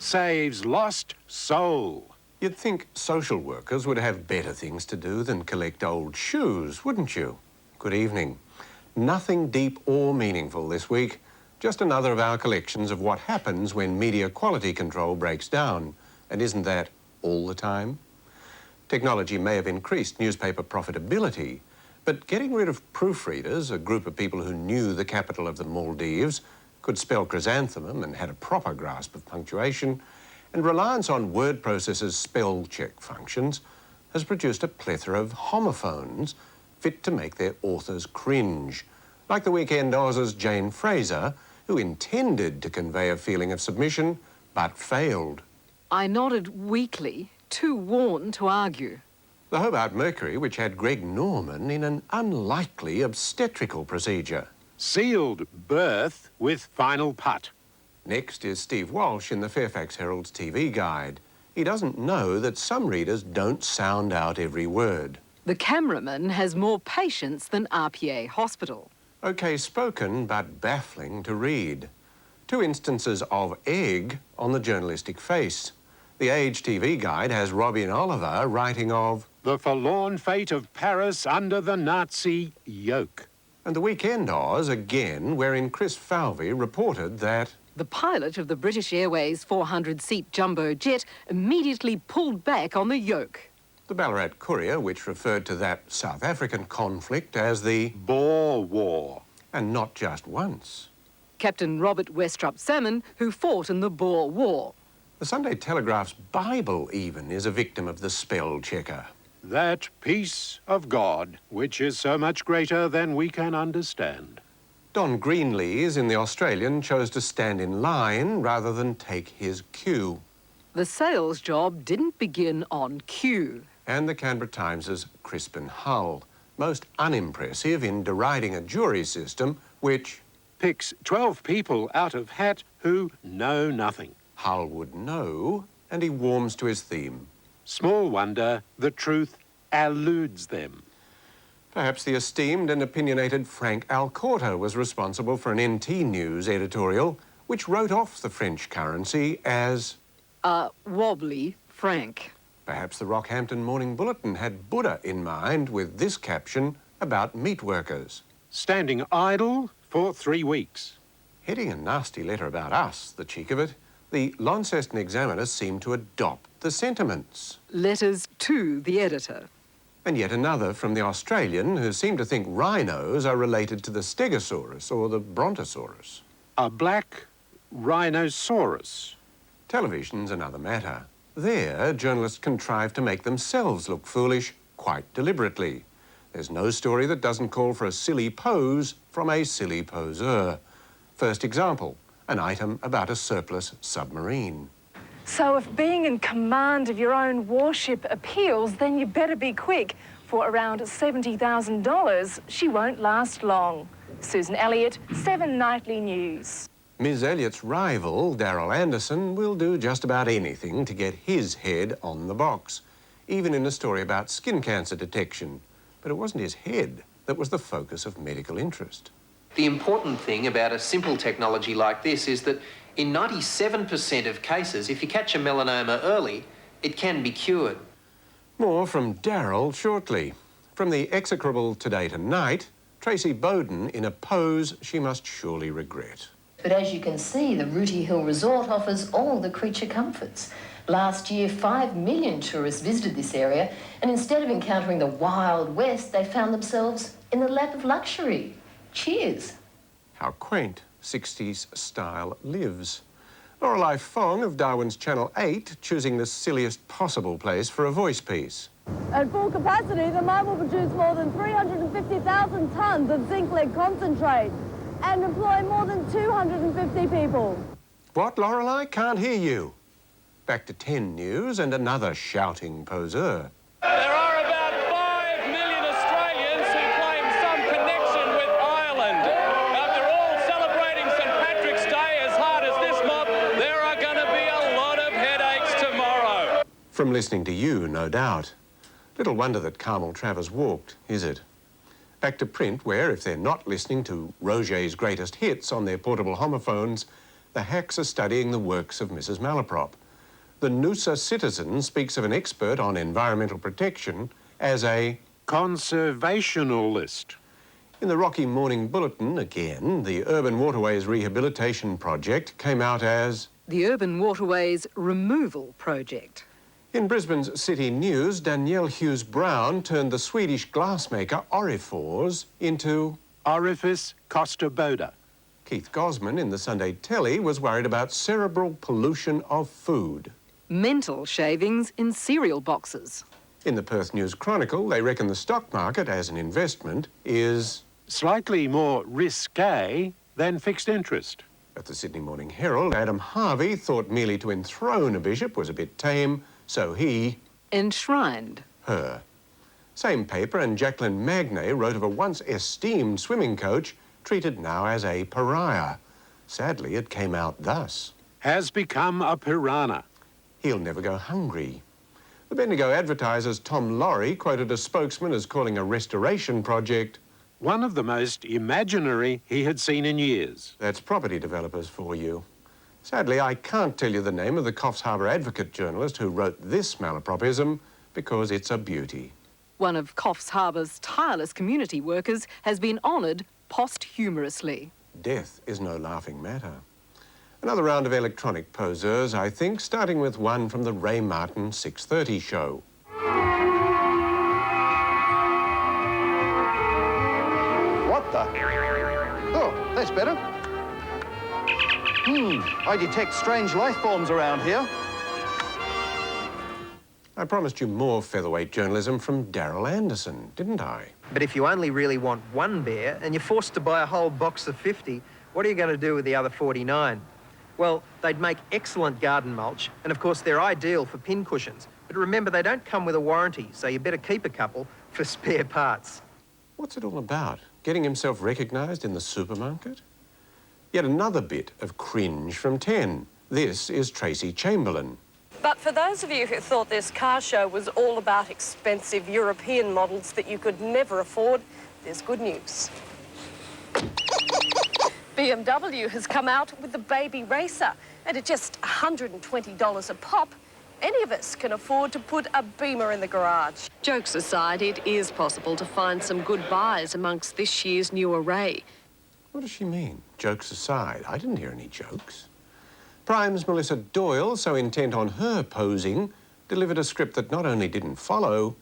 saves lost soul. You'd think social workers would have better things to do than collect old shoes, wouldn't you? Good evening. Nothing deep or meaningful this week. Just another of our collections of what happens when media quality control breaks down. And isn't that all the time? Technology may have increased newspaper profitability, but getting rid of proofreaders, a group of people who knew the capital of the Maldives, could spell chrysanthemum and had a proper grasp of punctuation, and reliance on word processors' spell check functions has produced a plethora of homophones fit to make their authors cringe, like the Weekend Oz's Jane Fraser, who intended to convey a feeling of submission, but failed. I nodded weakly, too worn to argue. The Hobart Mercury, which had Greg Norman in an unlikely obstetrical procedure. Sealed birth with final putt. Next is Steve Walsh in the Fairfax Herald's TV guide. He doesn't know that some readers don't sound out every word. The cameraman has more patience than RPA Hospital. OK spoken, but baffling to read. 2 instances of egg on the journalistic face. The Age TV guide has Robin Oliver writing of the forlorn fate of Paris under the Nazi yoke. And the Weekend Oz again, wherein Chris Falvey reported that the pilot of the British Airways 400-seat jumbo jet immediately pulled back on the yoke. The Ballarat Courier, which referred to that South African conflict as the Boer War. And not just once. Captain Robert Westrup Salmon, who fought in the Boer War. The Sunday Telegraph's Bible even is a victim of the spell checker. That peace of God, which is so much greater than we can understand. Don Greenlees in The Australian chose to stand in line rather than take his cue. The sales job didn't begin on cue. And the Canberra Times' Crispin Hull, most unimpressive in deriding a jury system which picks 12 people out of hat who know nothing. Hull would know, and he warms to his theme. Small wonder the truth eludes them. Perhaps the esteemed and opinionated Frank Alcorta was responsible for an NT News editorial which wrote off the French currency as wobbly Frank. Perhaps the Rockhampton Morning Bulletin had Buddha in mind with this caption about meat workers. Standing idle for 3 weeks. Heading a nasty letter about us, the cheek of it, the Launceston Examiner seemed to adopt the sentiments. Letters to the editor. And yet another from the Australian who seemed to think rhinos are related to the Stegosaurus or the Brontosaurus. A black rhinoceros. Television's another matter. There, journalists contrive to make themselves look foolish quite deliberately. There's no story that doesn't call for a silly pose from a silly poseur. First example, an item about a surplus submarine. So if being in command of your own warship appeals, then you better be quick. For around $70,000, she won't last long. Susan Elliott, 7 Nightly News. Ms. Elliott's rival, Darrell Anderson, will do just about anything to get his head on the box, even in a story about skin cancer detection. But it wasn't his head that was the focus of medical interest. The important thing about a simple technology like this is that in 97% of cases, if you catch a melanoma early, it can be cured. More from Darrell shortly. From the execrable Today Tonight, Tracy Bowden in a pose she must surely regret. But as you can see, the Rooty Hill Resort offers all the creature comforts. Last year, 5 million tourists visited this area, and instead of encountering the Wild West, they found themselves in the lap of luxury. Cheers. How quaint 60s style lives. Lorelei Fong of Darwin's Channel 8 choosing the silliest possible place for a voice piece. At full capacity, the mine will produce more than 350,000 tonnes of zinc-lead concentrate and employ more than 250 people. What, Lorelei? Can't hear you. Back to 10 News and another shouting poseur. There are about 5 million Australians who claim some connection with Ireland. After all celebrating St Patrick's Day as hard as this mob, there are going to be a lot of headaches tomorrow. From listening to you, no doubt. Little wonder that Carmel Travers walked, is it? Back to print, where, if they're not listening to Roger's greatest hits on their portable homophones, the hacks are studying the works of Mrs. Malaprop. The Noosa Citizen speaks of an expert on environmental protection as a conservationalist. In the Rocky Morning Bulletin, again, the Urban Waterways Rehabilitation Project came out as the Urban Waterways Removal Project. In Brisbane's City News, Danielle Hughes-Brown turned the Swedish glassmaker Orifors into Orifice Costa Boda. Keith Gosman in the Sunday Telly was worried about cerebral pollution of food. Mental shavings in cereal boxes. In the Perth News Chronicle, they reckon the stock market as an investment is slightly more risque than fixed interest. At the Sydney Morning Herald, Adam Harvey thought merely to enthrone a bishop was a bit tame, so he enshrined her. Same paper, and Jacqueline Magnay wrote of a once esteemed swimming coach treated now as a pariah. Sadly, it came out thus. Has become a piranha. He'll never go hungry. The Bendigo Advertiser's Tom Laurie quoted a spokesman as calling a restoration project one of the most imaginary he had seen in years. That's property developers for you. Sadly, I can't tell you the name of the Coffs Harbour Advocate journalist who wrote this malapropism because it's a beauty. One of Coffs Harbour's tireless community workers has been honoured posthumously. Death is no laughing matter. Another round of electronic poseurs, I think, starting with one from the Ray Martin 6:30 show. What the? Oh, that's better. I detect strange life forms around here. I promised you more featherweight journalism from Daryl Anderson, didn't I? But if you only really want one bear and you're forced to buy a whole box of 50, what are you going to do with the other 49? Well, they'd make excellent garden mulch, and of course they're ideal for pin cushions. But remember, they don't come with a warranty, so you better keep a couple for spare parts. What's it all about? Getting himself recognised in the supermarket? Yet another bit of cringe from 10. This is Tracy Chamberlain. But for those of you who thought this car show was all about expensive European models that you could never afford, there's good news. BMW has come out with the Baby Racer, and at just $120 a pop, any of us can afford to put a Beamer in the garage. Jokes aside, it is possible to find some good buys amongst this year's new array. What does she mean? Jokes aside, I didn't hear any jokes. Prime's Melissa Doyle, so intent on her posing, delivered a script that not only didn't follow,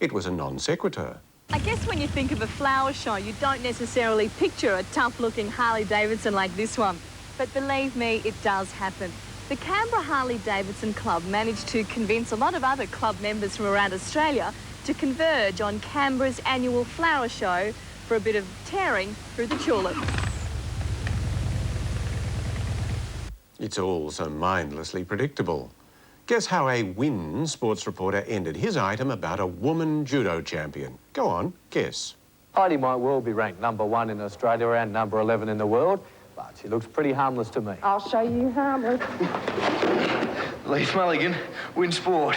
it was a non sequitur. I guess when you think of a flower show, you don't necessarily picture a tough-looking Harley-Davidson like this one. But believe me, it does happen. The Canberra Harley-Davidson Club managed to convince a lot of other club members from around Australia to converge on Canberra's annual flower show for a bit of tearing through the tulips. It's all so mindlessly predictable. Guess how a Win sports reporter ended his item about a woman judo champion. Go on, guess. Heidi might well be ranked #1 in Australia and #11 in the world, but she looks pretty harmless to me. I'll show you harmless. Leith Mulligan, Win Sport.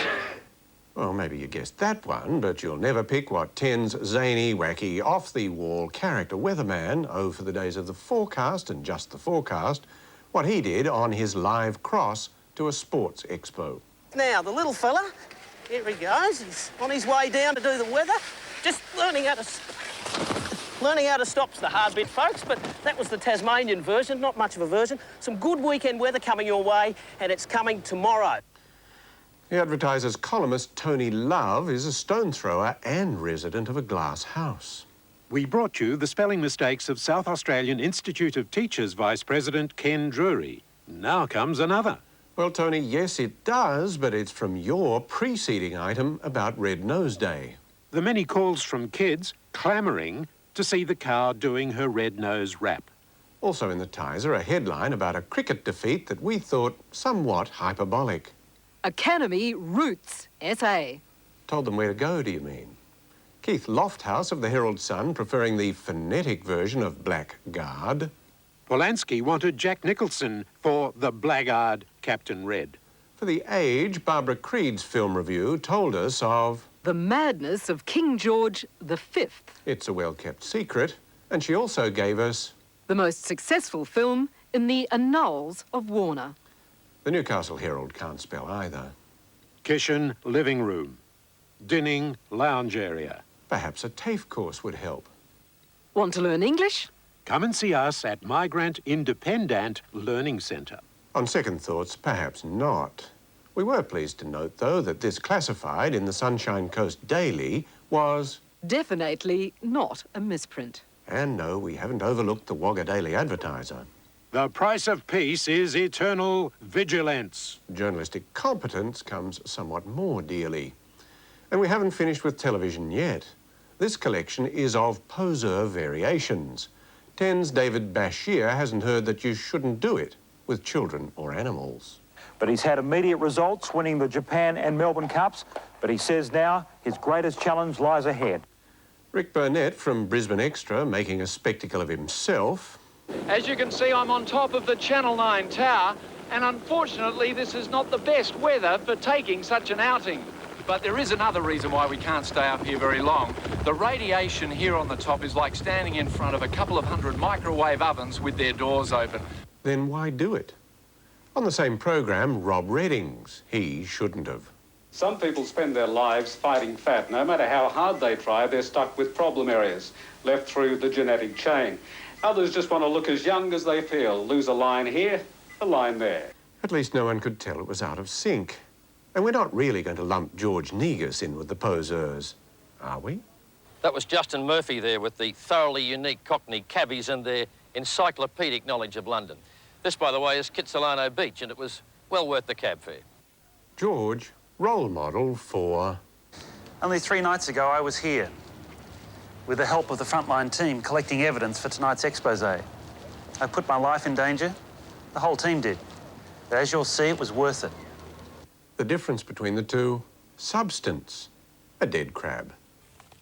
Well, maybe you guessed that one, but you'll never pick what 10's zany, wacky, off-the-wall character weatherman, oh, for the days of the forecast and just the forecast, what he did on his live cross to a sports expo. Now, the little fella, here he goes. He's on his way down to do the weather. Just learning how to stop's the hard bit, folks, but that was the Tasmanian version, not much of a version. Some good weekend weather coming your way, and it's coming tomorrow. The Advertiser's columnist Tony Love is a stone thrower and resident of a glass house. We brought you the spelling mistakes of South Australian Institute of Teachers Vice President Ken Drury. Now comes another. Well, Tony, yes, it does, but it's from your preceding item about Red Nose Day. The many calls from kids clamouring to see the cow doing her red nose rap. Also in the Tiser, a headline about a cricket defeat that we thought somewhat hyperbolic. Academy Roots SA. Told them where to go, do you mean? Keith Lofthouse of the Herald Sun preferring the phonetic version of Blackguard. Polanski wanted Jack Nicholson for the blackguard Captain Red. For The Age, Barbara Creed's film review told us of the madness of King George V. It's a well-kept secret, and she also gave us the most successful film in the annals of Warner. The Newcastle Herald can't spell either. Kitchen, living room. Dinning, lounge area. Perhaps a TAFE course would help. Want to learn English? Come and see us at Migrant Independent Learning Centre. On second thoughts, perhaps not. We were pleased to note, though, that this classified in the Sunshine Coast Daily was... Definitely not a misprint. And no, we haven't overlooked the Wagga Daily Advertiser. The price of peace is eternal vigilance. Journalistic competence comes somewhat more dearly. And we haven't finished with television yet. This collection is of poseur variations. 10's David Bashir hasn't heard that you shouldn't do it with children or animals. But he's had immediate results, winning the Japan and Melbourne Cups. But he says now his greatest challenge lies ahead. Rick Burnett from Brisbane Extra making a spectacle of himself. As you can see, I'm on top of the Channel 9 tower, and unfortunately this is not the best weather for taking such an outing. But there is another reason why we can't stay up here very long. The radiation here on the top is like standing in front of a couple of hundred microwave ovens with their doors open. Then why do it? On the same programme, Rob Reddings. He shouldn't have. Some people spend their lives fighting fat. No matter how hard they try, they're stuck with problem areas left through the genetic chain. Others just want to look as young as they feel. Lose a line here, a line there. At least no one could tell it was out of sync. And we're not really going to lump George Negus in with the poseurs, are we? That was Justin Murphy there with the thoroughly unique Cockney cabbies and their encyclopedic knowledge of London. This, by the way, is Kitsilano Beach, and it was well worth the cab fare. George, role model for... Only 3 nights ago, I was here with the help of the frontline team collecting evidence for tonight's expose. I put my life in danger. The whole team did. But as you'll see, it was worth it. The difference between the two, substance. A dead crab.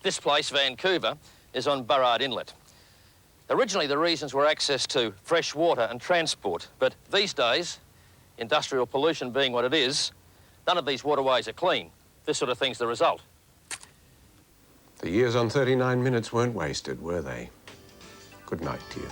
This place, Vancouver, is on Burrard Inlet. Originally, the reasons were access to fresh water and transport, but these days, industrial pollution being what it is, none of these waterways are clean. This sort of thing's the result. The years on 39 Minutes weren't wasted, were they? Good night to you.